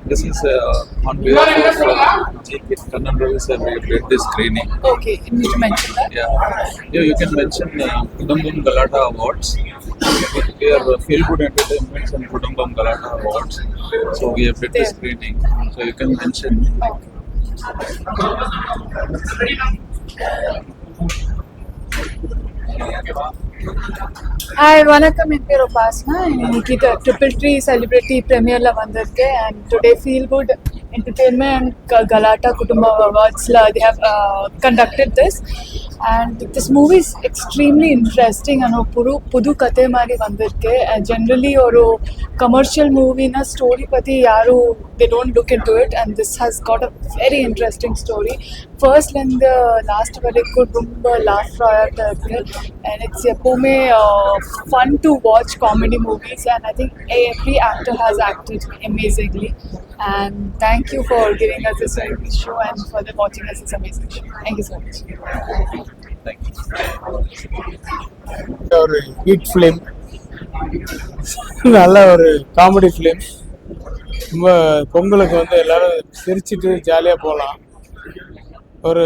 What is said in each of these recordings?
This is on behalf of J.K. Kannan Ravi sir. We did this screening. Okay, you need to mention that. Yeah, you can mention Kudumbam Galata Awards. We are Feel Good Entertainment and Kudumbam Galata Awards. So we have did the screening. So you can mention. Hi, வணக்கம் என் பேர் உபாசனா. இன்னைக்கு triple tree celebrity ப்ரீமியர்ல வந்திருக்கேன். And today feel good entertainment கலாட்டா குடும்ப அவார்ட்ஸ்ல they have conducted this and this movie is extremely interesting and புது கதை மாதிரி வந்திருக்கு. Generally ஒரு commercial movie na story பத்தி யாரும் they don't look into it and this has got a very interesting story. First and the last வரைக்கும் ரொம்ப laugh ஆயிட்டா இருக்கு and it's எப்பவுமே fun to watch comedy movies and I think every actor has acted amazingly and thank you for giving us this show and for watching us this amazing show. Thank you so much. Thank you. ஒரு hit film, நல்ல ஒரு comedy film. ரொம்ப பொங்கலுக்கு வந்து எல்லாரும் சிரிச்சுட்டு ஜாலியாக போகலாம். ஒரு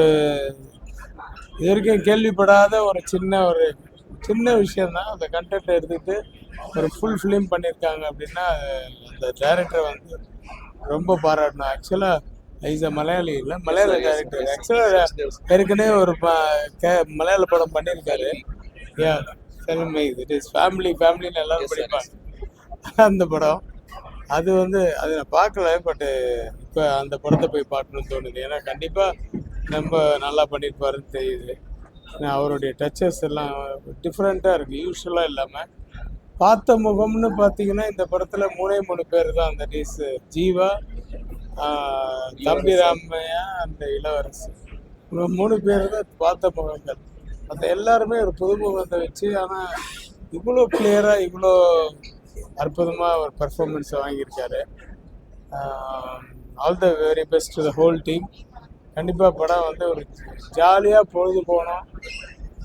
இது வரைக்கும் கேள்விப்படாத ஒரு சின்ன விஷயந்தான். அந்த கண்டென்ட் எடுத்துக்கிட்டு ஒரு ஃபுல் ஃபிலிம் பண்ணியிருக்காங்க அப்படின்னா அந்த டைரக்டரை வந்து ரொம்ப பாராட்டணும். ஆக்சுவலாக இஸ் அ மலையாளி இல்லை, மலையாள டைரக்டர். ஆக்சுவலாக ஏற்கனவே ஒரு மலையாள படம் பண்ணியிருக்காரு. செல்மை இட் இஸ் ஃபேமிலின்னு எல்லாரும் படிப்பாங்க. அந்த படம் அது வந்து அது நான் பார்க்கல, பட்டு இப்போ அந்த படத்தை போய் பார்க்கணும்னு தோணுது. ஏன்னா கண்டிப்பாக நம்ம நல்லா பண்ணியிருப்பாருன்னு தெரியுது. அவருடைய டச்சஸ் எல்லாம் டிஃப்ரெண்ட்டாக இருக்குது, யூஸ்வலாக இல்லாமல். பார்த்த முகம்னு பார்த்தீங்கன்னா இந்த படத்தில் 3 பேர் தான். அந்த டீஸ் ஜீவா, தம்பி ராமையா, அந்த இளவரசி, 3 பேர் தான் பார்த்த முகங்கள். மற்ற எல்லாருமே ஒரு புதுமுகத்தை வச்சு, ஆனால் இவ்வளோ கிளியராக இவ்வளோ அற்புதமாக ஒரு பர்ஃபார்மன்ஸை வாங்கியிருக்காரு. All the very best to the whole team. கண்டிப்பாக படம் வந்து ஒரு ஜாலியாக பொழுது போகணும்,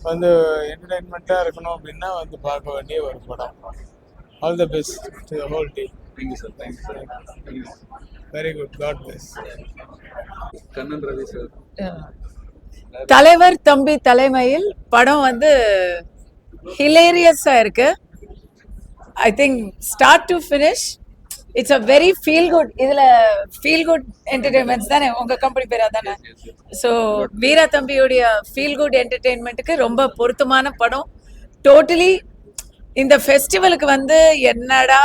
வந்து என்டர்டெயின்மெண்ட்டாக இருக்கணும் அப்படின்னா வந்து பார்க்க வேண்டிய ஒரு படம். All the best to the whole team. Thank you, sir. Thank you. Very good, god bless. Kannan Ravi sir. தலைவர் தம்பி தலைமையில் படம் வந்து ஹிலேரியஸா இருக்கு. I think start to finish it's a very feel good. இதுல ஃபீல் குட் என்டர்டெயின்மெண்ட்ஸ் தானே உங்க company பேரா தானே? ஸோ வீரா தம்பியுடைய ஃபீல் குட் என்டர்டெயின்மெண்ட்டுக்கு ரொம்ப பொருத்தமான படம். டோட்டலி இந்த ஃபெஸ்டிவலுக்கு வந்து என்னடா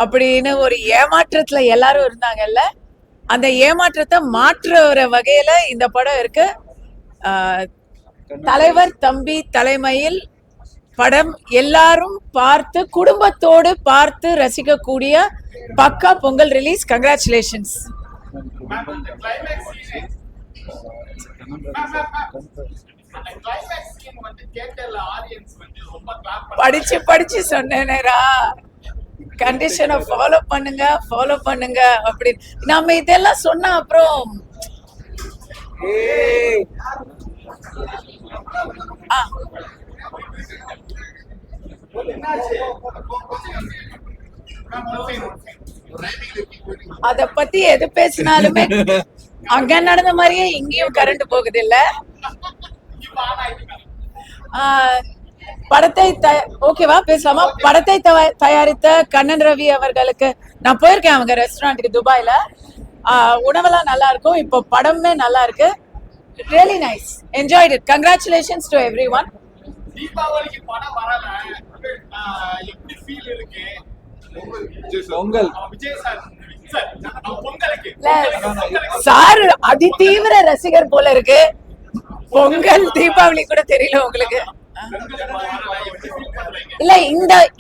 அப்படின்னு ஒரு ஏமாற்றத்துல எல்லாரும் இருந்தாங்கல்ல, அந்த ஏமாற்றத்தை மாற்றுற வகையில இந்த படம் இருக்கு. தலைவர் தம்பி தலைமையில் படம் எல்லாரும் பார்த்து குடும்பத்தோடு பார்த்து ரசிக்கக்கூடிய பக்கா பொங்கல் ரிலீஸ். கங்க்ராச்சுலேஷன்ஸ். படிச்சு சொன்னேனேரா, கண்டிஷனை ஃபாலோ பண்ணுங்க அப்படின்னு நம்ம இதெல்லாம் சொன்னா அப்புறம் அத பத்தி எது பேசினாலுமே அங்க நடந்த மாதிரியே இங்கேயும் கரண்ட் போகுது இல்ல. படத்தை ஓகேவா பேசலாமா? படத்தை தயாரித்த கண்ணன் ரவி அவர்களுக்கு நான் போயிருக்கேன் அவங்க ரெஸ்டாரண்ட்டுக்கு துபாயில. உணவெல்லாம் நல்லா இருக்கும், இப்போ படமே நல்லா இருக்கு. Really nice, enjoyed it. Congratulations to everyone. தீபாவளிக்கு படம் வரல, எப்படி ஃபீல் இருக்கு? பொங்கல் விஜய் சார் பொங்கலுக்கு சார் அதிதீவிர ரசிகர் போல இருக்கு. பொங்கல் தீபாவளி கூட தெரியல உங்களுக்கு? இல்ல,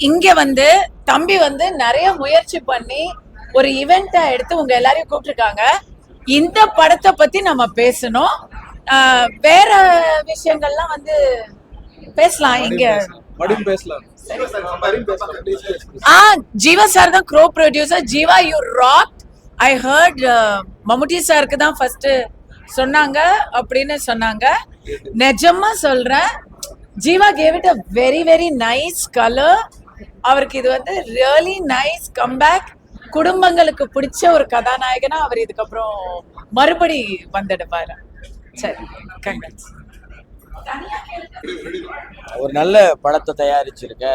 இங்க வந்து தம்பி வந்து நிறைய முயற்சி பண்ணி ஒரு ஈவெண்டா எடுத்து உங்க எல்லாரையும் கூப்பிட்டுருக்காங்க. இந்த படத்தை பத்தி நம்ம பேசணும். வேற விஷயங்கள்லாம் வந்து பேசலாம். இங்க ஜீவா சார் தான் co producer. Jeeva, you rock. I heard Mammootty சாருக்கு தான் ஃபர்ஸ்ட் சொன்னாங்க அப்படின்னு சொன்னாங்க. நிஜமா சொல்றேன், Jeeva gave it a very very nice color. அவருக்கு இது வந்து ரியலி நைஸ் கம்பேக். குடும்பங்களுக்கு பிடிச்ச ஒரு கதாநாயகனா அவர் இதுக்கப்புறம் மறுபடி வந்துடுவாரு. சரி, கங்க்ராட்ஸ். ஒரு நல்ல படத்தை தயாரிச்சிருக்க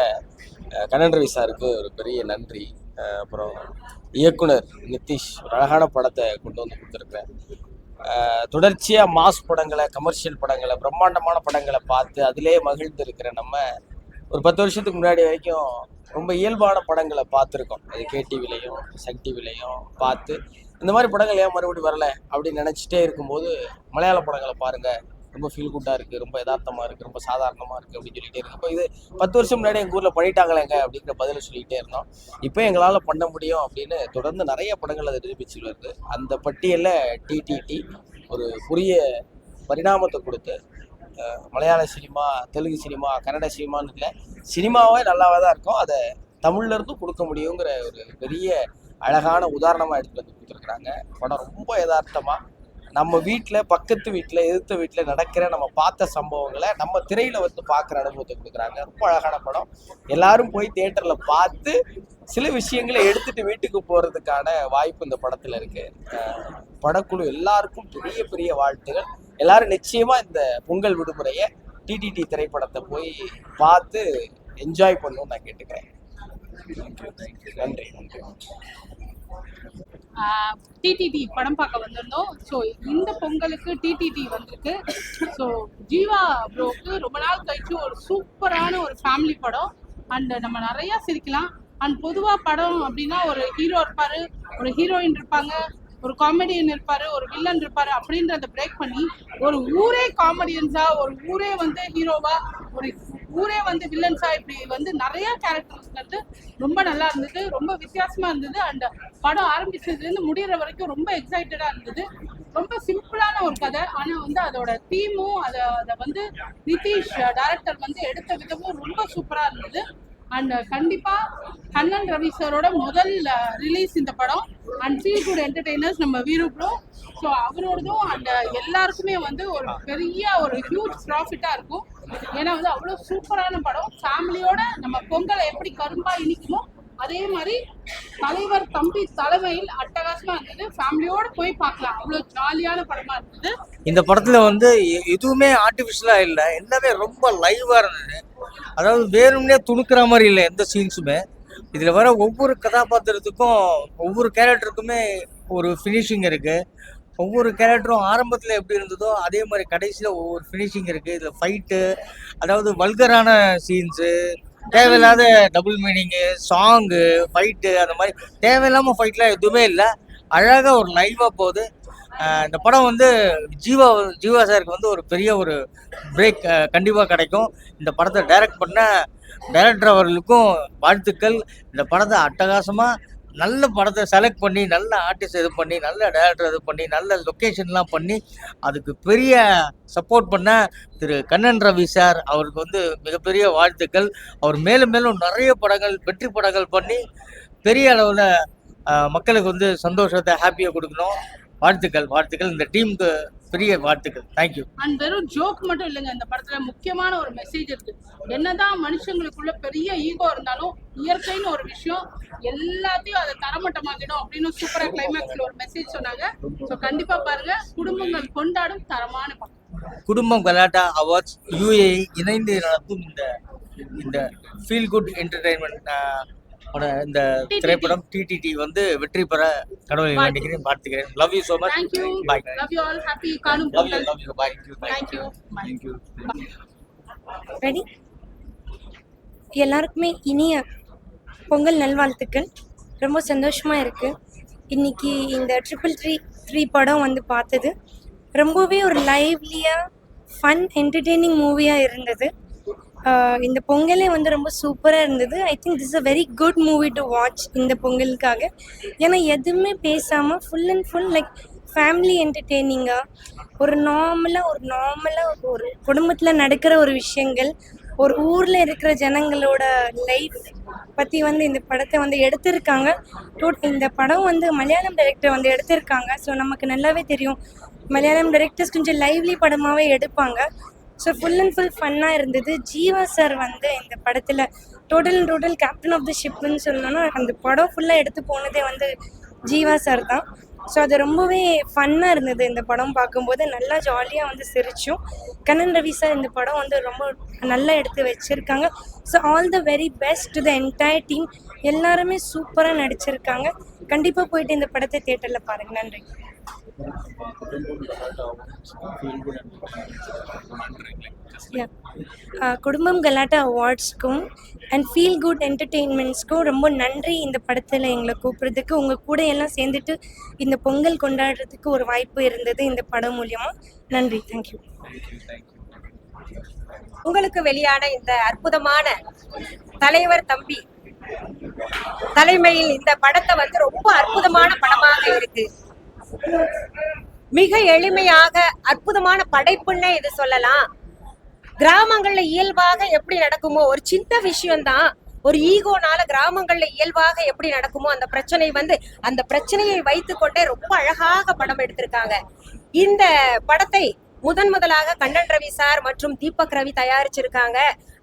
கண்ணன் ரவி சாருக்கு ஒரு பெரிய நன்றி. அப்புறம் இயக்குனர் நிதிஷ் ஒரு அழகான படத்தை கொண்டு வந்து கொடுத்துருக்குறேன். தொடர்ச்சியாக மாஸ் படங்களை, கமர்ஷியல் படங்களை, பிரம்மாண்டமான படங்களை பார்த்து அதிலே மகிழ்ந்து இருக்கிற நம்ம ஒரு 10 வருஷத்துக்கு முன்னாடி வரைக்கும் ரொம்ப இயல்பான படங்களை பார்த்துருக்கோம். அது கேடிவிலையும் சன் டிவிலையும் பார்த்து இந்த மாதிரி படங்கள் ஏன் மறுபடியும் வரல அப்படின்னு நினச்சிட்டே இருக்கும்போது மலையாள படங்களை பாருங்கள், ரொம்ப ஃபீல் குட்டாக இருக்குது, ரொம்ப யதார்த்தமாக இருக்குது, ரொம்ப சாதாரணமாக இருக்குது அப்படின்னு சொல்லிகிட்டே இருக்கப்போ இது 10 வருஷம் முன்னாடி எங்கள் ஊரில் பண்ணிட்டாங்களேங்க அப்படிங்கிற பதிலை சொல்லிக்கிட்டே இருந்தோம். இப்போ எங்களால் பண்ண முடியும் அப்படின்னு தொடர்ந்து நிறைய படங்கள் அதை நிரூபிச்சுட்டு வருது. அந்த பட்டியலில் டிடிடி ஒரு புதிய பரிணாமத்தை கொடுத்து மலையாள சினிமா, தெலுங்கு சினிமா, கன்னட சினிமான்னு இல்லை, சினிமாவே நல்லாவே தான் இருக்கும், அதை தமிழ்லேருந்து கொடுக்க முடியுங்கிற ஒரு பெரிய அழகான உதாரணமாக எடுத்துகிட்டு வந்து கொடுத்துருக்குறாங்க. படம் ரொம்ப யதார்த்தமாக நம்ம வீட்டில், பக்கத்து வீட்டில், எதிர்த்த வீட்டில் நடக்கிற நம்ம பார்த்த சம்பவங்களை நம்ம திரையில் வந்து பார்க்குற அனுபவத்தை கொடுக்குறாங்க. ரொம்ப அழகான படம். எல்லாரும் போய் தியேட்டரில் பார்த்து சில விஷயங்களை எடுத்துகிட்டு வீட்டுக்கு போகிறதுக்கான வாய்ப்பு இந்த படத்தில் இருக்குது. படக்குழு எல்லாருக்கும் பெரிய பெரிய வாழ்த்துகள். எல்லாரும் நிச்சயமாக இந்த பொங்கல் விடுமுறையை டிடிடி திரைப்படத்தை போய் பார்த்து என்ஜாய் பண்ணணும்னு நான் கேட்டுக்கிறேன். நன்றி. டிடிடி படம் பார்க்க வந்திருந்தோம். ஸோ இந்த பொங்கலுக்கு டிடிடி வந்திருக்கு. ஸோ ஜீவா ப்ரோக்கு ரொம்ப நாள் கழிச்சு ஒரு சூப்பரான ஒரு ஃபேமிலி படம். அண்ட் நம்ம நிறையா சிரிக்கலாம். அண்ட் பொதுவாக படம் அப்படின்னா ஒரு ஹீரோ இருப்பார், ஒரு ஹீரோயின் இருப்பாங்க, ஒரு காமெடியன் இருப்பார், ஒரு வில்லன் இருப்பார் அப்படின்றத பிரேக் பண்ணி ஒரு ஊரே காமெடியன்ஸா, ஒரு ஊரே வந்து ஹீரோவா, ஒரு ஊரே வந்து வில்லன்ஸா, இப்படி வந்து நிறைய கேரக்டர்ஸ் வந்து ரொம்ப நல்லா இருந்தது, ரொம்ப வித்தியாசமா இருந்தது. அண்ட் படம் ஆரம்பிச்சதுலேருந்து முடிகிற வரைக்கும் ரொம்ப எக்ஸைட்டடா இருந்தது. ரொம்ப சிம்பிளான ஒரு கதை, ஆனால் வந்து அதோட தீமும் அதை வந்து நிதிஷ் டைரக்டர் வந்து எடுத்த விதமும் ரொம்ப சூப்பராக இருந்தது. அண்ட் கண்டிப்பா கண்ணன் ரவி சாரோட முதல் ரிலீஸ் இந்த படம். அண்ட் ஃபீல் குட் என்டர்டெய்னர்ஸ் நம்ம வீரு ப்ரோ. ஸோ அவரோடதும் அந்த எல்லாருக்குமே வந்து ஒரு பெரிய ஒரு ஹியூஜ் ப்ராஃபிட்டா இருக்கும். ஏன்னா வந்து அவ்வளோ சூப்பரான படம். ஃபேமிலியோட நம்ம பொங்கலை எப்படி கரும்பா இனிக்குமோ அதே மாதிரி தலைவர் தம்பி தலைமையில் அட்டகாசமா இருந்தது. ஃபேமிலியோட போய் பார்க்கலாம், அவ்வளோ ஜாலியான படமா இருந்தது. இந்த படத்துல வந்து எதுவுமே ஆர்டிஃபிஷியலா இல்லை, எல்லாமே ரொம்ப லைவா இருந்தது. அதாவது வேணும்னே துணுக்கிற மாதிரி இல்லை எந்த சீன்ஸுமே. இதுல வர ஒவ்வொரு கதாபாத்திரத்துக்கும், ஒவ்வொரு கேரக்டருக்குமே ஒரு ஃபினிஷிங் இருக்கு. ஒவ்வொரு கேரக்டரும் ஆரம்பத்தில் எப்படி இருந்ததோ அதே மாதிரி கடைசியில் ஒவ்வொரு ஃபினிஷிங் இருக்குது. இதில் ஃபைட்டு, அதாவது வல்கரான சீன்ஸு, தேவையில்லாத டபுள் மீனிங்கு, சாங்கு, ஃபைட்டு, அந்த மாதிரி தேவையில்லாமல் ஃபைட்லாம் எதுவுமே இல்லை. அழகாக ஒரு லைவாக போகுது. இந்த படம் வந்து ஜீவா சாருக்கு வந்து ஒரு பெரிய ஒரு பிரேக் கண்டிப்பாக கிடைக்கும். இந்த படத்தை டைரக்ட் பண்ண டைரக்டர் அவர்களுக்கும் வாழ்த்துக்கள். இந்த படத்தை அட்டகாசமாக நல்ல படத்தை செலக்ட் பண்ணி, நல்ல ஆர்டிஸ்ட் இது பண்ணி, நல்ல டைரக்டர் இது பண்ணி, நல்ல லொக்கேஷன்லாம் பண்ணி அதுக்கு பெரிய சப்போர்ட் பண்ண திரு கண்ணன் ரவி சார் அவருக்கு வந்து மிகப்பெரிய வாழ்த்துக்கள். அவர் மேலும் மேலும் நிறைய படங்கள், வெற்றி படங்கள் பண்ணி பெரிய அளவில் மக்களுக்கு வந்து சந்தோஷத்தை, ஹாப்பியை கொடுக்கணும். வாழ்த்துக்கள். இந்த டீமுக்கு பெரிய வாழ்த்துக்கள். தேங்க்யூ. அண்ட் வெறும் ஜோக் மட்டும் இல்லைங்க, இந்த படத்துல முக்கியமான ஒரு மெசேஜ் இருக்கு. என்னதான் மனுஷங்களுக்குள்ள பெரிய ஈகோ இருந்தாலும் இயற்கைன்னு ஒரு விஷயம் எல்லாத்தையும் அதை தரமட்டமாக்கிடும் அப்படின்னு சூப்பரா கிளைமேக்ஸ்ல ஒரு மெசேஜ் சொன்னாங்க. ஸோ கண்டிப்பா பாருங்க, குடும்பங்கள் கொண்டாடும் தரமான படம். குடும்பம் கலாட்டா அவார்ட்ஸ் UAE இணைந்து நடத்தும் இந்த ஃபீல் குட் என்டர்டைன்மெண்ட் இந்த திரைப்படம் டிடிடி வந்து வெற்றி பெற கடவுளை வேண்டுகிறேன், வாழ்த்துகிறேன். Love you so much. Thank you. Bye. Love you all. Happy Kanum Love Pongal. you. Bye. Thank you. Thank you. Ready? எல்லாருக்குமே இனிய பொங்கல் நல்வாழ்த்துக்கள். ரொம்ப சந்தோஷமாக இருக்குது. இன்றைக்கி இந்த 333 படம் வந்து பார்த்தது ரொம்பவே ஒரு லைவ்லியாக ஃபன் என்டர்டெய்னிங் மூவியாக இருந்தது. இந்த பொங்கலே வந்து ரொம்ப சூப்பராக இருந்தது. I think this a very good movie to watch இந்த பொங்கலுக்காக. ஏன்னா எதுவுமே பேசாமல் full and full like family என்டர்டெய்னிங்காக ஒரு நார்மலாக ஒரு குடும்பத்தில் நடக்கிற ஒரு விஷயங்கள், ஒரு ஊரில் இருக்கிற ஜனங்களோட லைஃப் பற்றி வந்து இந்த படத்தை வந்து எடுத்திருக்காங்க. இந்த படம் வந்து மலையாளம் டைரக்டர் வந்து எடுத்திருக்காங்க. ஸோ நமக்கு நல்லாவே தெரியும் மலையாளம் டைரக்டர்ஸ் கொஞ்சம் லைவ்லி படமாகவே எடுப்பாங்க. ஸோ ஃபுல் அண்ட் ஃபுல் ஃபன்னாக இருந்தது. ஜீவா சார் வந்து இந்த படத்தில் டோட்டல் கேப்டன் ஆஃப் தி ஷிப்னு சொல்லணும்னா அந்த படம் ஃபுல்லாக எடுத்து போனதே வந்து ஜீவா சார் தான். ஸோ அது ரொம்பவே ஃபன்னாக இருந்தது. இந்த படம் பார்க்கும்போது நல்லா ஜாலியாக வந்து சிரித்தோம். கண்ணன் ரவி சார் இந்த படம் வந்து ரொம்ப நல்லா எடுத்து வச்சுருக்காங்க. So all the very best to the entire team. எல்லாருமே சூப்பராக நடிச்சிருக்காங்க. கண்டிப்பாக போயிட்டு இந்த படத்தை தியேட்டரில் பாருங்கள். நன்றி. குடும்பம் கலாட்டா அவார்ட்ஸ்க்கும் அண்ட் ஃபீல் குட் என்டர்டெயின்மெண்ட்ஸ்க்கும் ரொம்ப நன்றி. இந்த படத்தில் எங்களை கூப்பிட்றதுக்கு, உங்கள் கூட எல்லாம் சேர்ந்துட்டு இந்த பொங்கல் கொண்டாடுறதுக்கு ஒரு வாய்ப்பு இருந்தது இந்த படம் மூலியமா. நன்றி. தேங்க்யூ. உங்களுக்கு வெளியான இந்த அற்புதமான தலைவர் தம்பி தலைமையில் இந்த படத்தை வந்து ரொம்ப அற்புதமான படமாக இருக்கு. மிக எளிமையாக அற்புதமான படைப்புன்னே இது சொல்லலாம். கிராமங்கள்ல இயல்பாக எப்படி நடக்குமோ ஒரு சின்ன விஷயம்தான், ஒரு ஈகோனால கிராமங்கள்ல இயல்பாக எப்படி நடக்குமோ அந்த பிரச்சனை வந்து அந்த பிரச்சனையை வைத்து கொண்டே ரொம்ப அழகாக படம் எடுத்திருக்காங்க. இந்த படத்தை முதலாக கண்ணன் ரவி சார் மற்றும் தீபக் ரவி தயாரிச்சிருக்காங்க.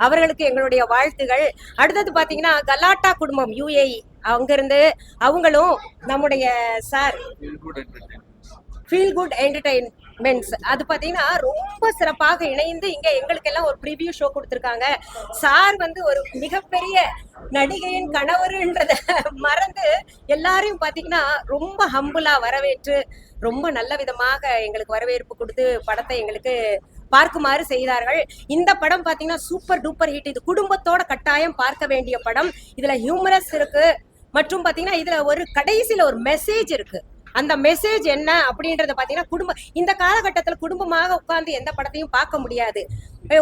அவர்களுக்கு எங்களுடைய வாழ்த்துகள். அடுத்தது பாத்தீங்கன்னா கலாட்டா குடும்பம் UAE அங்கிருந்து அவங்களும் நம்முடைய சார் ஃபீல் குட் என்டர்டெயின்மெண்ட்ஸ் அது பார்த்தீங்கன்னா ரொம்ப சிறப்பாக இணைந்து இங்கே எங்களுக்கெல்லாம் ஒரு ப்ரிவியூ ஷோ கொடுத்துருக்காங்க. சார் வந்து ஒரு மிகப்பெரிய நடிகையின் கணவருன்றத மறந்து எல்லாரையும் பார்த்தீங்கன்னா ரொம்ப ஹம்புலாக வரவேற்று ரொம்ப நல்ல விதமாக எங்களுக்கு வரவேற்பு கொடுத்து படத்தை எங்களுக்கு பார்க்குமாறு செய்தார்கள். இந்த படம் பார்த்தீங்கன்னா சூப்பர் டூப்பர் ஹிட். இது குடும்பத்தோட கட்டாயம் பார்க்க வேண்டிய படம். இதுல ஹியூமரஸ் இருக்கு மற்றும் பார்த்தீங்கன்னா இதுல ஒரு கடைசியில ஒரு மெசேஜ் இருக்கு. அந்த மெசேஜ் என்ன அப்படின்றத பாத்தீங்கன்னா இந்த காலகட்டத்துல குடும்பமாக உட்கார்ந்து எந்த படத்தையும் பார்க்க முடியாது.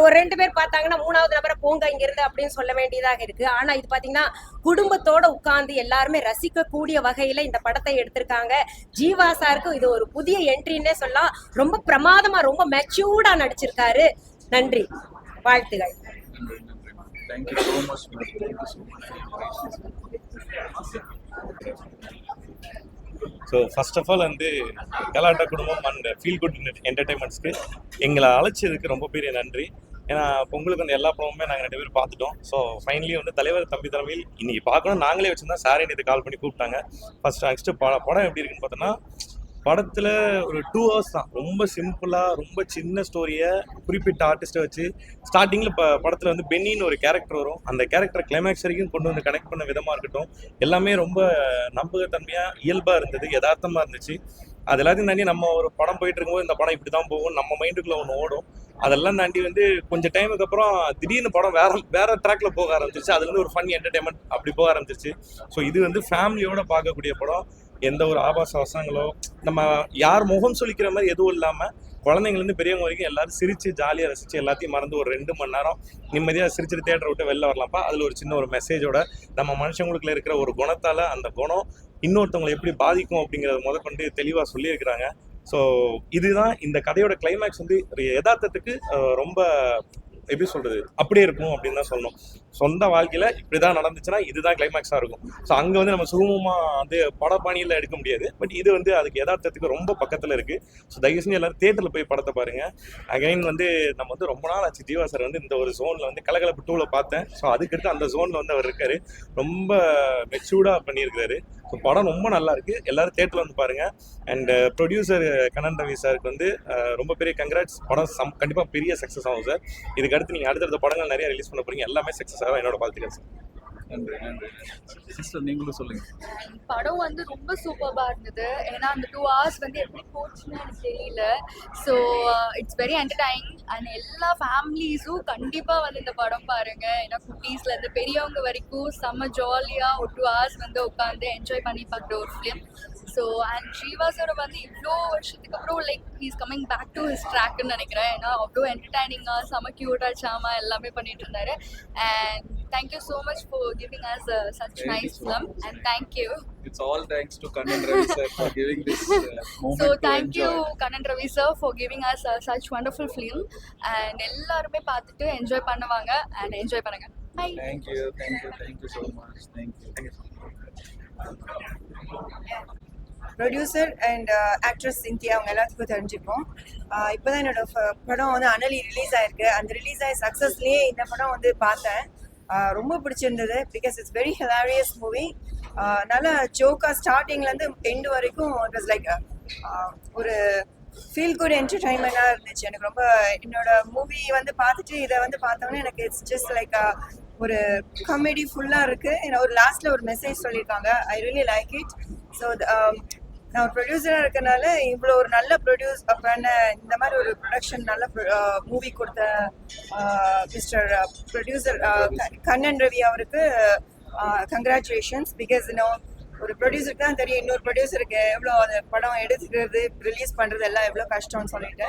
ஒரு 2 பேர் பார்த்தாங்கன்னா 3வது நபரை போங்க இங்க இருந்து அப்படின்னு சொல்ல வேண்டியதாக இருக்கு. ஆனா இது பாத்தீங்கன்னா குடும்பத்தோட உட்கார்ந்து எல்லாருமே ரசிக்க கூடிய வகையில இந்த படத்தை எடுத்திருக்காங்க. ஜீவா சாருக்கு இது ஒரு புதிய என்ட்ரின்னே சொல்லலாம். ரொம்ப பிரமாதமா ரொம்ப மெச்சூர்டா நடிச்சிருக்காரு. நன்றி, வாழ்த்துகள். Thank you so much. So first of all வந்து கலாட்டா குடும்பம் அண்ட் ஃபீல் குட் என்டர்டைன்மெண்ட்ஸ்க்கு எங்களை அழைச்சதுக்கு ரொம்ப பெரிய நன்றி. ஏன்னா பொங்கலுக்கு வந்து எல்லா படமுமே நாங்கள் 2 பேரும் பார்த்துட்டோம். ஸோ ஃபைனலி வந்து தலைவர் தம்பி தலைமையில் இன்னைக்கு பார்க்கணும் நாங்களே வச்சுருந்தா சாரே நேற்று கால் பண்ணி கூப்பிட்டாங்க. நெக்ஸ்ட்டு படம் எப்படி இருக்குன்னு பார்த்தோன்னா படத்தில் ஒரு 2 hours தான். ரொம்ப சிம்பிளாக ரொம்ப சின்ன ஸ்டோரியை குறிப்பிட்ட ஆர்டிஸ்ட்டை வச்சு ஸ்டார்டிங்கில் படத்தில் வந்து பென்னின்னு ஒரு கேரக்டர் வரும். அந்த கேரக்டர் கிளைமேக்ஸ் வரைக்கும் கொண்டு வந்து கனெக்ட் பண்ண விதமாக இருக்கட்டும் எல்லாமே ரொம்ப நம்பகத்தன்மையாக இயல்பாக இருந்தது, யதார்த்தமாக இருந்துச்சு. அது எல்லாத்தையும் தாண்டி நம்ம ஒரு படம் போயிட்டு இருக்கும்போது இந்த படம் இப்படி தான் போகும் நம்ம மைண்டுக்குள்ளே ஒன்று ஓடும். அதெல்லாம் தாண்டி வந்து கொஞ்சம் டைமுக்கு அப்புறம் திடீர்னு படம் வேற ட்ராக்ல போக ஆரம்பிச்சிருச்சு. அதுலேருந்து ஒரு ஃபன் என்டர்டைன்மெண்ட் அப்படி போக ஆரம்பிச்சிருச்சு. ஸோ இது வந்து ஃபேமிலியோட பார்க்கக்கூடிய படம். எந்த ஒரு ஆபாச வசங்களோ நம்ம யார் முகம் சொல்லிக்கிற மாதிரி எதுவும் இல்லாமல் குழந்தைங்கலேருந்து பெரியவங்க வரைக்கும் எல்லாரும் சிரித்து ஜாலியாக ரசித்து எல்லாத்தையும் மறந்து ஒரு 2 மணி நேரம் நிம்மதியாக சிரிச்சுட்டு தேட்டரை விட்டு வெளில வரலாம்ப்பா. அதில் ஒரு சின்ன ஒரு மெசேஜோட நம்ம மனுஷங்களுக்குள்ள இருக்கிற ஒரு குணத்தால் அந்த குணம் இன்னொருத்தவங்களை எப்படி பாதிக்கும் அப்படிங்கிறத முதற்கொண்டு தெளிவாக சொல்லியிருக்கிறாங்க. ஸோ இதுதான் இந்த கதையோட கிளைமேக்ஸ் வந்து யதார்த்தத்துக்கு ரொம்ப எப்படி சொல்றது அப்படியே இருக்கும் அப்படின்னு தான் சொல்லணும். சொந்த வாழ்க்கையில இப்படிதான் நடந்துச்சுன்னா இதுதான் கிளைமேக்ஸா இருக்கும். ஸோ அங்க வந்து நம்ம சுகமமா வந்து படப்பாணியில எடுக்க முடியாது. பட் இது வந்து அதுக்கு யதார்த்தத்துக்கு ரொம்ப பக்கத்துல இருக்கு. ஸோ தயவு செஞ்சு எல்லாரும் தியேட்டர்ல போய் படத்தை பாருங்க. அகைன் வந்து நம்ம வந்து ரொம்ப நாள் ஆச்சு ஜீவா சார் வந்து இந்த ஒரு ஜோன்ல வந்து கலகலப்பு 2ல பார்த்தேன். ஸோ அதுக்கடுத்து அந்த ஜோன்ல வந்து அவர் இருக்காரு. ரொம்ப மெச்சூர்டா பண்ணியிருக்காரு. ஸோ படம் ரொம்ப நல்லா இருக்கு. எல்லாரும் தியேட்டர்ல வந்து பாருங்க. அண்ட் ப்ரொடியூசர் கண்ணன் ரவி சாருக்கு வந்து ரொம்ப பெரிய கங்க்ராட்ஸ். படம் கண்டிப்பா பெரிய சக்சஸ் ஆகும் சார். இதுக்கு அடுத்து நீங்க அடுத்தடுத்த படங்கள் நிறைய ரிலீஸ் பண்ண போறீங்க. எல்லாமே சக்சஸ் ஆகும். என்னோட வாழ்த்துக்கள் சார். நன்றி நன்றி சிஸ்டர், நீங்களும் சொல்லுங்க. படம் வந்து ரொம்ப சூப்பராக இருந்தது. ஏன்னா அந்த 2 hours வந்து எப்படி போச்சுன்னு எனக்கு தெரியல. So it's very entertaining and எல்லா ஃபேமிலிஸும் கண்டிப்பாக வந்து இந்த படம் பாருங்க. ஏன்னா குட்டீஸ்லேருந்து பெரியவங்க வரைக்கும் செம்ம ஜாலியாக ஒரு 2 hours வந்து உட்காந்து என்ஜாய் பண்ணி பார்க்குற ஒரு film. So and Jeeva sir வந்து இவ்வளோ வருஷத்துக்கு அப்புறம் like he's coming back to his ட்ராக்னு நினைக்கிறேன். ஏன்னா அவ்வளோ என்டர்டைனிங்காக செம்ம க்யூட்டாக சாமா எல்லாமே பண்ணிட்டு இருந்தாரு. And thank you so much for giving us such nice film and thank you. It's all thanks to Kannan Ravi sir for giving this moment. So thank you Kannan Ravi sir for giving us such wonderful film and ellarume paathuட்டு enjoy பண்ணுவாங்க and enjoy பண்ணுங்க. Bye. Thank you so much. Thank you. Producer and actress Scindia அவங்க எல்லாத்துக்கும் தெரிஞ்சுப்போம். இப்போ தான் என்னோட படம் வந்து அனலி ரிலீஸ் ஆயிருக்கு. அந்த ரிலீஸ் ஆகி சக்ஸஸ்லேயே இந்த படம் வந்து பார்த்தேன். ரொம்ப பிடிச்சிருந்தது because it's very hilarious movie. நல்ல ஜோக்காக ஸ்டார்டிங்லேருந்து எண்டு வரைக்கும் இட் வாஸ் லைக் ஒரு ஃபீல் குட் என்டர்டைன்மெண்ட்டாக இருந்துச்சு. எனக்கு ரொம்ப என்னோட மூவி வந்து பார்த்துட்டு இதை வந்து பார்த்தோன்னே எனக்கு இட்ஸ் ஜஸ்ட் லைக் ஒரு காமெடி ஃபுல்லாக இருக்குது. ஒரு லாஸ்ட்டில் ஒரு மெசேஜ் சொல்லியிருக்காங்க. I really like it. So நான் ஒரு ப்ரொடியூசராக இருக்கனால இவ்வளோ ஒரு நல்ல ப்ரொடியூஸ் பண்ண இந்த மாதிரி ஒரு ப்ரொடக்ஷன் நல்ல மூவி கொடுத்த மிஸ்டர் ப்ரொடியூசர் கண்ணன் ரவி அவருக்கு கங்க்ராச்சுலேஷன்ஸ். பிகாஸ் ஒரு ப்ரொடியூசருக்கு தான் தெரியும் இன்னொரு ப்ரொடியூசருக்கு எவ்வளோ அந்த படம் எடுத்துக்கிறது ரிலீஸ் பண்ணுறது எல்லாம் எவ்வளோ கஷ்டம்னு சொல்லிட்டு.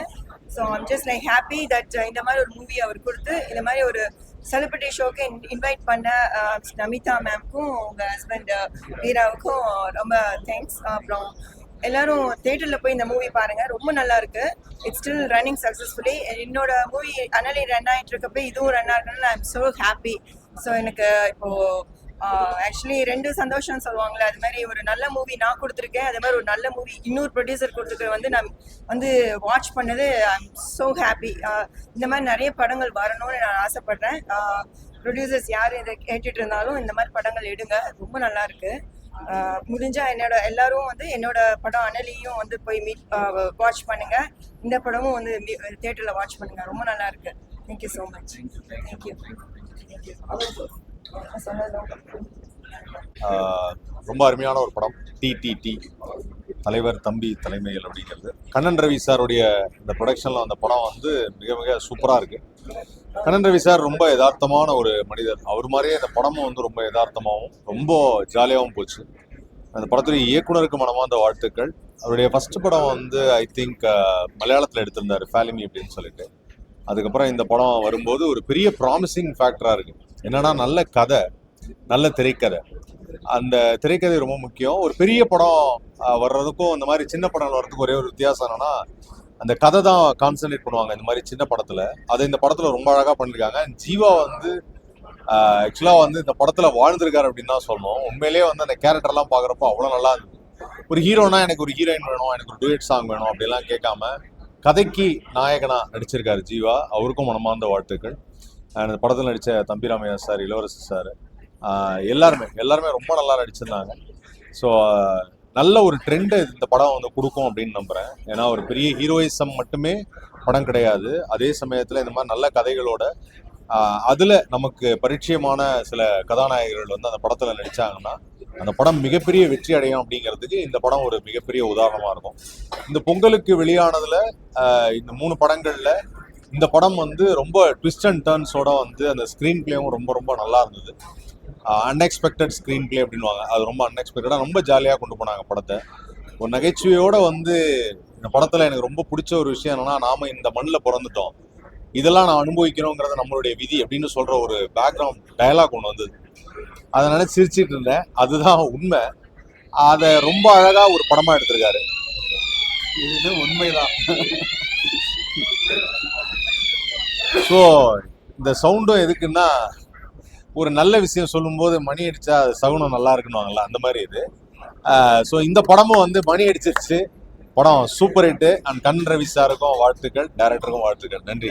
So I'm just like happy that இந்த மாதிரி ஒரு மூவி அவர் கொடுத்து இந்த மாதிரி ஒரு செலிபிரிட்டி ஷோக்கு இன்வைட் பண்ண நமிதா மேம்க்கும் உங்கள் ஹஸ்பண்ட் வீராவுக்கும் ரொம்ப தேங்க்ஸ். அப்புறம் எல்லாரும் தேட்டரில் போய் இந்த மூவி பாருங்கள், ரொம்ப நல்லா இருக்கு. It's still running successfully. என்னோட மூவி அனலி ரன் ஆகிட்டு இருக்கப்போ இதுவும் ரன் ஆகணும்னு I am so happy. So எனக்கு இப்போது ஆக்சுவலி 2 சந்தோஷம் சொல்லுவாங்களே, அது மாதிரி ஒரு நல்ல மூவி நான் கொடுத்துருக்கேன், அது மாதிரி ஒரு நல்ல மூவி இன்னொரு ப்ரொடியூசர் கொடுத்துருக்க வந்து நான் வந்து வாட்ச் பண்ணது ஐ எம் ஸோ ஹாப்பி. இந்த மாதிரி நிறைய படங்கள் வரணும்னு நான் ஆசைப்பட்றேன். ப்ரொடியூசர்ஸ் யார் இதை கேட்டுட்டு இருந்தாலும் இந்த மாதிரி படங்கள் எடுங்க, ரொம்ப நல்லா இருக்கு. முடிஞ்சால் எல்லாரும் வந்து என்னோட படம் அனலியும் வந்து போய் வாட்ச் பண்ணுங்க. இந்த படமும் வந்து தியேட்டரில் வாட்ச் பண்ணுங்க, ரொம்ப நல்லா இருக்கு. Thank you so much. தேங்க்யூ. ரொம்ப அருமையான ஒரு படம் டிடிடி, தலைவர் தம்பி தலைமையில் அப்படிங்கிறது. கண்ணன் ரவி சாருடைய இந்த ப்ரொடக்ஷனில் அந்த படம் வந்து மிக மிக சூப்பராக இருக்குது. கண்ணன் ரவி சார் ரொம்ப யதார்த்தமான ஒரு மனிதர். அவர் மாதிரியே இந்த படமும் வந்து ரொம்ப யதார்த்தமாகவும் ரொம்ப ஜாலியாகவும் போச்சு. அந்த படத்துடைய இயக்குனருக்கு மனமார்ந்த வாழ்த்துக்கள். அவருடைய ஃபர்ஸ்ட் படம் வந்து ஐ திங்க் மலையாளத்தில் எடுத்திருந்தார், ஃபேலிமி அப்படின்னு சொல்லிட்டு. அதுக்கப்புறம் இந்த படம் வரும்போது ஒரு பெரிய ப்ராமிசிங் ஃபேக்டராக இருக்குது. என்னன்னா நல்ல கதை, நல்ல திரைக்கதை. அந்த திரைக்கதை ரொம்ப முக்கியம். ஒரு பெரிய படம் வர்றதுக்கும் இந்த மாதிரி சின்ன படம் வர்றதுக்கும் ஒரே ஒரு வித்தியாசம் என்னன்னா அந்த கதை தான் கான்சன்ட்ரேட் பண்ணுவாங்க இந்த மாதிரி சின்ன படத்துல. அதை இந்த படத்துல ரொம்ப அழகா பண்ணிருக்காங்க. ஜீவா வந்து ஆக்சுவலா வந்து இந்த படத்துல வாழ்ந்திருக்காரு அப்படின்னு தான் சொல்லணும். உண்மையிலேயே வந்து அந்த கேரக்டர்லாம் பாக்குறப்போ அவ்வளவு நல்லா இருந்தது. ஒரு ஹீரோனா எனக்கு ஒரு ஹீரோயின் வேணும், எனக்கு ஒரு டூயட் சாங் வேணும் அப்படிலாம் கேட்காம கதைக்கு நாயகனா நடிச்சிருக்காரு ஜீவா. அவருக்கும் மனமார்ந்த வாழ்த்துக்கள். அந்த படத்தில் நடித்த தம்பிராமையா சார், இளவரசி சார், எல்லாருமே ரொம்ப நல்லா நடிச்சிருந்தாங்க. ஸோ நல்ல ஒரு ட்ரெண்டு இந்த படம் வந்து கொடுக்கும் அப்படின்னு நம்புகிறேன். ஏன்னா ஒரு பெரிய ஹீரோயிசம் மட்டுமே படம் கிடையாது. அதே சமயத்தில் இந்த மாதிரி நல்ல கதைகளோட அதில் நமக்கு பரிச்சயமான சில கதாநாயகர்கள் வந்து அந்த படத்தில் நடித்தாங்கன்னா அந்த படம் மிகப்பெரிய வெற்றி அடையும் அப்படிங்கிறதுக்கு இந்த படம் ஒரு மிகப்பெரிய உதாரணமாக இருக்கும். இந்த பொங்கலுக்கு வெளியானதில் இந்த 3 படங்களில் இந்த படம் வந்து ரொம்ப ட்விஸ்ட் அண்ட் டர்ன்ஸோட வந்து அந்த ஸ்க்ரீன் பிளேவும் ரொம்ப ரொம்ப நல்லா இருந்தது. அன்எக்ஸ்பெக்டட் ஸ்க்ரீன் பிளே அப்படின்வாங்க, அது ரொம்ப அன்எக்ஸ்பெக்டடாக ரொம்ப ஜாலியாக கொண்டு போனாங்க படத்தை. ஒரு நகைச்சுவையோட வந்து இந்த படத்தில் எனக்கு ரொம்ப பிடிச்ச ஒரு விஷயம் என்னன்னா, நாம இந்த மண்ணில் பிறந்துட்டோம், இதெல்லாம் நான் அனுபவிக்கணுங்கிறத நம்மளுடைய விதி அப்படின்னு சொல்ற ஒரு பேக்ரவுண்ட் டயலாக் ஒன்று வந்தது. அதை நினைச்சு சிரிச்சிட்டு இருந்தேன். அதுதான் உண்மை. அதை ரொம்ப அழகா ஒரு படமா எடுத்திருக்காரு. இது உண்மைதான். ஸோ இந்த சவுண்டும் எதுக்குன்னா, ஒரு நல்ல விஷயம் சொல்லும்போது மணி அடிச்சா அது சகுனம் நல்லா இருக்குன்னு அந்த மாதிரி இது. ஸோ இந்த படமும் வந்து மணி அடிச்சிருச்சு. படம் சூப்பர் ஹிட். அண்ட் கண் ரவி சாருக்கும் வாழ்த்துக்கள், டைரக்டருக்கும் வாழ்த்துக்கள். நன்றி.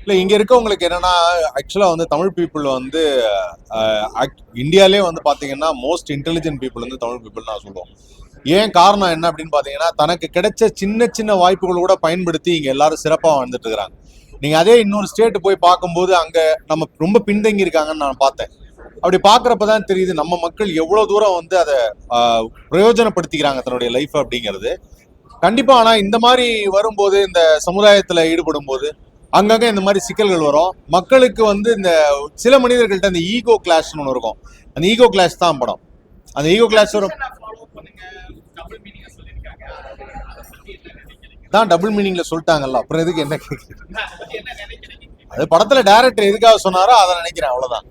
இல்லை, இங்கே இருக்கவங்களுக்கு என்னன்னா, ஆக்சுவலாக வந்து தமிழ் பீப்புள் வந்து இந்தியாவிலே வந்து பார்த்தீங்கன்னா மோஸ்ட் இன்டெலிஜென்ட் பீப்புள் வந்து தமிழ் பீப்புள் நான் சொல்லுவோம். ஏன் காரணம் என்ன அப்படின்னு பார்த்தீங்கன்னா, தனக்கு கிடைச்ச சின்ன சின்ன வாய்ப்புகள் கூட பயன்படுத்தி இங்கே எல்லாரும் சிறப்பாக வந்துட்டு இருக்கிறாங்க. நீங்கள் அதே இன்னொரு ஸ்டேட்டு போய் பார்க்கும்போது அங்கே நம்ம ரொம்ப பின்தங்கி இருக்காங்கன்னு நான் பார்த்தேன். அப்படி பார்க்குறப்ப தான் தெரியுது நம்ம மக்கள் எவ்வளோ தூரம் வந்து அதை பிரயோஜனப்படுத்திக்கிறாங்க தன்னுடைய லைஃப் அப்படிங்கிறது. கண்டிப்பாக. ஆனால் இந்த மாதிரி வரும்போது, இந்த சமுதாயத்தில் ஈடுபடும் போது அங்கங்கே இந்த மாதிரி சிக்கல்கள் வரும். மக்களுக்கு வந்து இந்த சில மனிதர்கள்ட்ட இந்த ஈகோ கிளாஷ்னு ஒன்று இருக்கும். அந்த ஈகோ கிளாஷ் தான் படம். அந்த ஈகோ கிளாஷ் வரும் தான் டபுள் மீனிங்ல சொல்லிட்டாங்கல்ல, அப்புறம் எதுக்கு என்ன கேட்குறது? அது படத்துல டைரக்டர் எதுக்காக சொன்னாரோ அதை நினைக்கிறேன், அவ்வளவுதான்.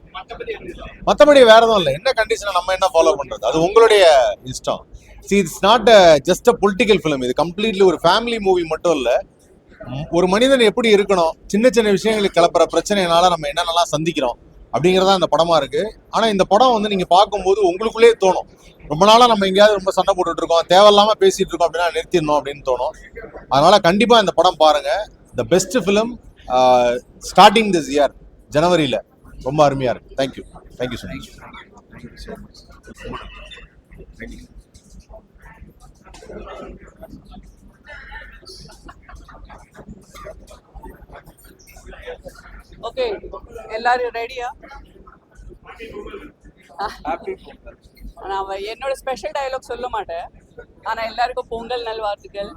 மற்றபடி வேற எதுவும் இல்லை. என்ன கண்டிஷனை நம்ம என்ன ஃபாலோ பண்றது, அது உங்களுடைய இஷ்டம். See, it's not just a political film. இது கம்ப்ளீட்லி ஒரு ஃபேமிலி மூவி மட்டும் இல்லை, ஒரு மனிதன் எப்படி இருக்கணும், சின்ன சின்ன விஷயங்களுக்கு கிளப்புற பிரச்சனைனால நம்ம என்னென்னலாம் சந்திக்கிறோம் அப்படிங்கிறதா இந்த படமா இருக்கு. ஆனா இந்த படம் வந்து நீங்க பார்க்கும்போது உங்களுக்குள்ளேயே தோணும், ரொம்ப நாளா நம்ம எங்கேயாவது ரொம்ப சண்டை போட்டுட்டு இருக்கோம், தேவையில்லாம பேசிட்டு இருக்கோம் அப்படின்னா நிறுத்திடணும் அப்படின்னு தோணும். அதனால கண்டிப்பா இந்த படம் பாருங்க. The best film starting this year ஜனவரியில. ரொம்ப அருமையா இருக்கு. Thank you so much. ஓகே, எல்லாரும் ரெடியா? நான் என்னோட ஸ்பெஷல் டயலாக் சொல்ல மாட்டேன், ஆனால் எல்லாருக்கும் பொங்கல் நல்வாழ்த்துக்கள்.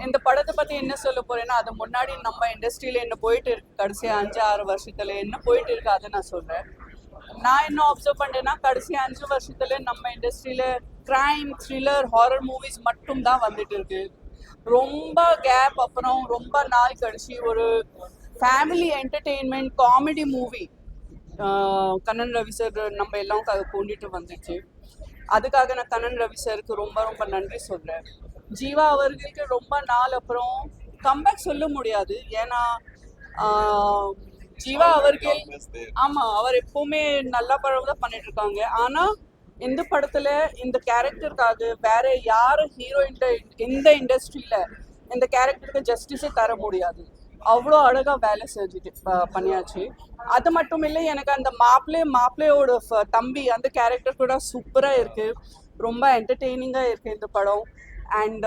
இந்த படத்தை பற்றி என்ன சொல்ல போறேன்னா, அது முன்னாடி நம்ம இண்டஸ்ட்ரியில் என்ன போயிட்டு இருக்கு, கடைசி 5-6 வருஷத்துல என்ன போயிட்டு இருக்கு அதை நான் சொல்கிறேன். நான் என்ன அப்சர்வ் பண்ணேன்னா, கடைசி 5 வருஷத்துல நம்ம இண்டஸ்ட்ரியில் கிரைம், த்ரில்லர், ஹாரர் மூவிஸ் மட்டும் தான் வந்துட்டு இருக்கு. ரொம்ப கேப் அப்புறம் ரொம்ப நாள் கழிச்சு ஒரு family entertainment comedy movie Kannan Ravi sir நம்ம எல்லாம் கொண்டுட்டு வந்துச்சு. அதுக்காக நான் கண்ணன் ரவி சாருக்கு ரொம்ப ரொம்ப நன்றி சொல்கிறேன். ஜீவா அவர்களுக்கு ரொம்ப நாள் அப்புறம் கம்பேக் சொல்ல முடியாது, ஏன்னா ஜீவா அவர்கள் ஆமாம் அவர் எப்போவுமே நல்ல படம் தான் பண்ணிட்டு இருக்காங்க. ஆனால் இந்த படத்தில் இந்த கேரக்டருக்காக வேற யார் ஹீரோயின் இந்த இண்டஸ்ட்ரியில் இந்த கேரக்டருக்கு ஜஸ்டிஸே தர முடியாது. அவ்வளோ அழகாக வேலை செஞ்சுட்டு பண்ணியாச்சு. அது மட்டும் இல்லை, எனக்கு அந்த மாப்பிள்ளையோட தம்பி அந்த கேரக்டர் கூட சூப்பராக இருக்குது, ரொம்ப என்டர்டெய்னிங்காக இருக்குது இந்த படம். அண்ட்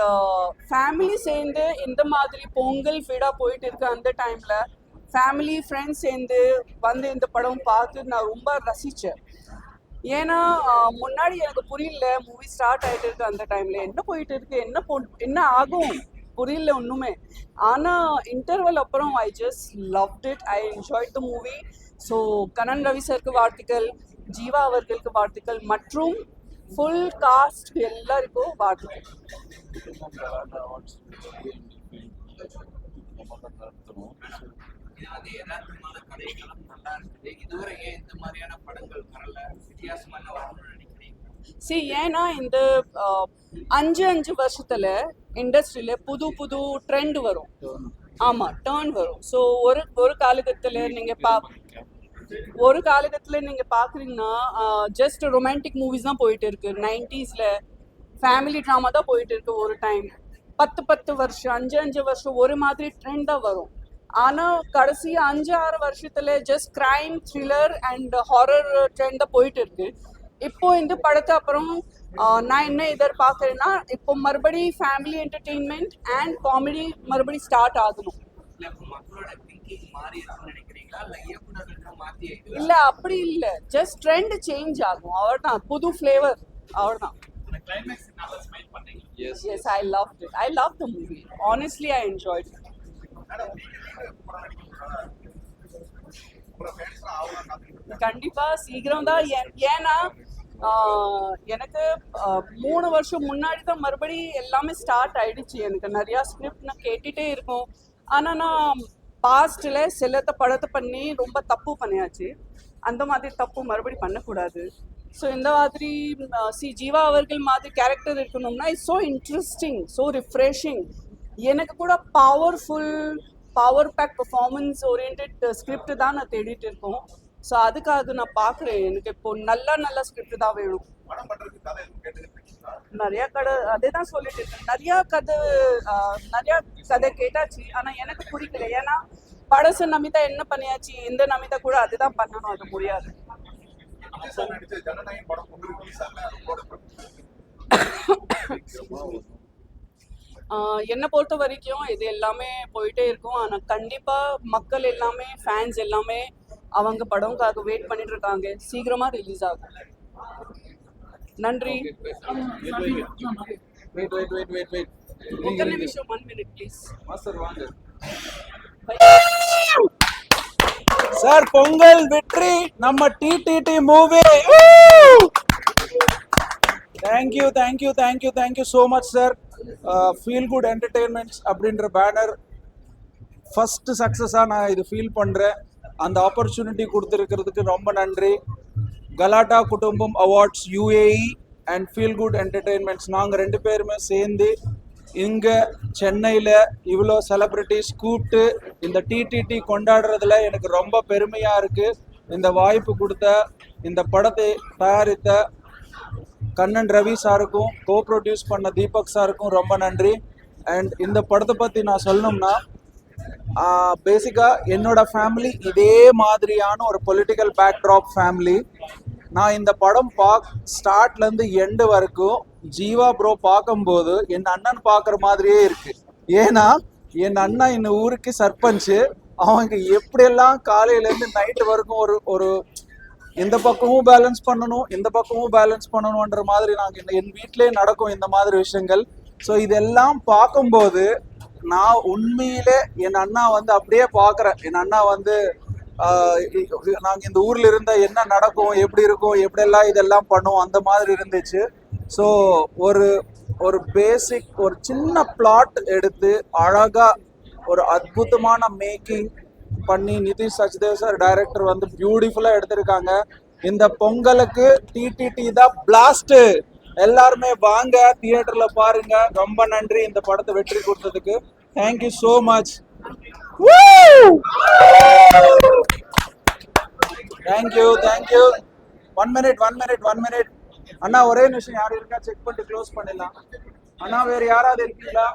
ஃபேமிலி சேர்ந்து இந்த மாதிரி பொங்கல் ஃபீடாக போயிட்டு இருக்கு அந்த டைமில் ஃபேமிலி ஃப்ரெண்ட்ஸ் சேர்ந்து வந்து இந்த படம் பார்த்து நான் ரொம்ப ரசித்தேன். ஏன்னா முன்னாடி எனக்கு புரியல, மூவி ஸ்டார்ட் ஆகிட்டு இருக்கு அந்த டைமில் என்ன போயிட்டு இருக்கு, என்ன ஆகும் புரியல ஒன்றுமே. ஆனால் இன்டர்வல் அப்புறம் I just loved it, I enjoyed the movie. So Kannan Ravi சருக்கு வாழ்த்துக்கள், ஜீவா அவர்களுக்கு வாழ்த்துக்கள் மற்றும் ஃபுல் காஸ்ட் எல்லாருக்கும் வாழ்த்துக்கள். ஏன்னா இந்த 5 வருஷத்துல இண்டஸ்ட்ரியில புது ட்ரெண்ட் வரும், ஆமா டர்ன் வரும். ஸோ ஒரு காலகட்டத்தில் நீங்க பாக்குறீங்கன்னா ஜஸ்ட் ரொமான்டிக் மூவிஸ் தான் போயிட்டு இருக்கு. 90s ஃபேமிலி ட்ராமா தான் போயிட்டு இருக்கு. ஒரு டைம் 10 வருஷம் 5 வருஷம் ஒரு மாதிரி ட்ரெண்டா வரும். ஆனா கடைசி 5-6 வருஷத்துல just crime, thriller and horror trend தான் போயிட்டு இருக்கு. இப்போ இந்த படத்தை அப்புறம் நான் என்ன எதிர்பார்க்குறேன்னா, இப்போ மறுபடி ஃபேமிலி என்டர்டெயின்மெண்ட் அண்ட் காமெடி மறுபடி ஸ்டார்ட் ஆகணும். இல்ல அப்படி இல்ல, ஜஸ்ட் ட்ரெண்ட் சேஞ்ச் ஆகும், அவ்வளவுதான். புது ஃப்ளேவர், அவ்வளவுதான். Yes, I loved it. I loved the movie. Honestly, I enjoyed it. கண்டிப்பா சீக்கிரம் தான். ஏன்னா எனக்கு 3 வருஷம் முன்னாடி தான் மறுபடி எல்லாமே ஸ்டார்ட் ஆயிடுச்சு. எனக்கு நிறையா ஸ்கிரிப்ட் நான் கேட்டுட்டே இருக்கோம். ஆனால் நான் பாஸ்டில் சிலத்தை படத்தை பண்ணி ரொம்ப தப்பு பண்ணியாச்சு. அந்த மாதிரி தப்பு மறுபடி பண்ணக்கூடாது. ஸோ இந்த மாதிரி ஜீவா அவர்கள் மாதிரி கேரக்டர் இருக்கணும்னா it's so interesting, so refreshing. எனக்கு கூட power pack performance oriented script தான் நான் தேடிட்டு இருக்கோம். ஸோ அதுக்காக நான் பார்க்குறேன், எனக்கு இப்போ நல்ல ஸ்கிரிப்ட் தான் வேணும். நிறையா அதே தான் சொல்லிட்டு இருக்கேன். நிறையா கதை கேட்டாச்சு, ஆனால் எனக்கு பிடிக்கல. ஏன்னா படசு நமிதா என்ன பண்ணியாச்சு, இந்த நமிதா கூட அதுதான் பண்ணணும், அது முடியாது. என்னை பொறுத்த வரைக்கும் இது எல்லாமே போயிட்டே இருக்கும். ஆனால் கண்டிப்பாக மக்கள் எல்லாமே, ஃபேன்ஸ் எல்லாமே அவங்க படம்காக வெயிட் பண்ணிட்டு இருக்காங்க. சீக்கிரமா ரிலீஸ் ஆகும். நன்றி. ஒரு நிமிஷம், 1 minute ப்ளீஸ். சார் பொங்கல் வெற்றி நம்ம DDD movie. Thank you so much sir. Feel good entertainments அப்படின்ற பேனர் ஃபர்ஸ்ட் சக்ஸஸாக நான் இது ஃபீல் பண்ணுறேன். அந்த ஆப்பர்ச்சுனிட்டி கொடுத்துருக்கிறதுக்கு ரொம்ப நன்றி. கலாட்டா குடும்பம் awards UAE and feel good entertainments நாங்கள் 2 பேருமே சேர்ந்து இங்கே சென்னையில் இவ்வளோ செலிப்ரிட்டிஸ் கூப்பிட்டு இந்த டிடிடி கொண்டாடுறதுல எனக்கு ரொம்ப பெருமையாக இருக்குது. இந்த வாய்ப்பு கொடுத்த இந்த படத்தை தயாரித்த கண்ணன் ரவி சாருக்கும் ப்ரொடியூஸ் பண்ண தீபக் சாருக்கும் ரொம்ப நன்றி. அண்ட் இந்த படத்தை பற்றி நான் சொல்லணும்னா பேசிக்காக என்னோட ஃபேமிலி இதே மாதிரியான ஒரு பொலிட்டிக்கல் பேக்ட்ராப் ஃபேமிலி. நான் இந்த படம் ஸ்டார்ட்லேருந்து எண்டு வரைக்கும் ஜீவா ப்ரோ பார்க்கும்போது என் அண்ணன் பார்க்குற மாதிரியே இருக்குது. ஏன்னா என் அண்ணன் இந்த ஊருக்கு சர்பஞ்சு. அவங்க எப்படியெல்லாம் காலையிலேருந்து நைட்டு வரைக்கும் ஒரு இந்த பக்கமும் பேலன்ஸ் பண்ணணும் இந்த பக்கமும் பேலன்ஸ் பண்ணணுன்ற மாதிரி நாங்கள் என் வீட்டிலே நடக்கும் இந்த மாதிரி விஷயங்கள். ஸோ இதெல்லாம் பார்க்கும்போது நான் உண்மையிலே என் அண்ணா வந்து அப்படியே பார்க்குறேன். என் அண்ணா வந்து நாங்கள் இந்த ஊரில் இருந்த என்ன நடக்கும் எப்படி இருக்கும் எப்படியெல்லாம் இதெல்லாம் பண்ணுவோம் அந்த மாதிரி இருந்துச்சு. ஸோ ஒரு பேசிக் ஒரு சின்ன பிளாட் எடுத்து அழகாக ஒரு அற்புதமான மேக்கிங் பண்ணி நிதிஷ் சச்தேவ் சார் டைரக்டர் வந்து பியூட்டிஃபுல்லாக எடுத்திருக்காங்க. இந்த பொங்கலுக்கு டிடிடி தான் பிளாஸ்ட். எல்லாருமே வாங்க தியேட்டர்ல பாருங்க. ரொம்ப நன்றி இந்த படத்தை வெற்றி கொடுத்ததுக்கு. Thank you so much. Thank you. 1 minute. அண்ணா ஒரே நிமிஷம் யாரும் இருக்கா செக் பண்ணிட்டு க்ளோஸ் பண்ணிடலாம். அண்ணா வேற யாராவது இருக்கீங்களா?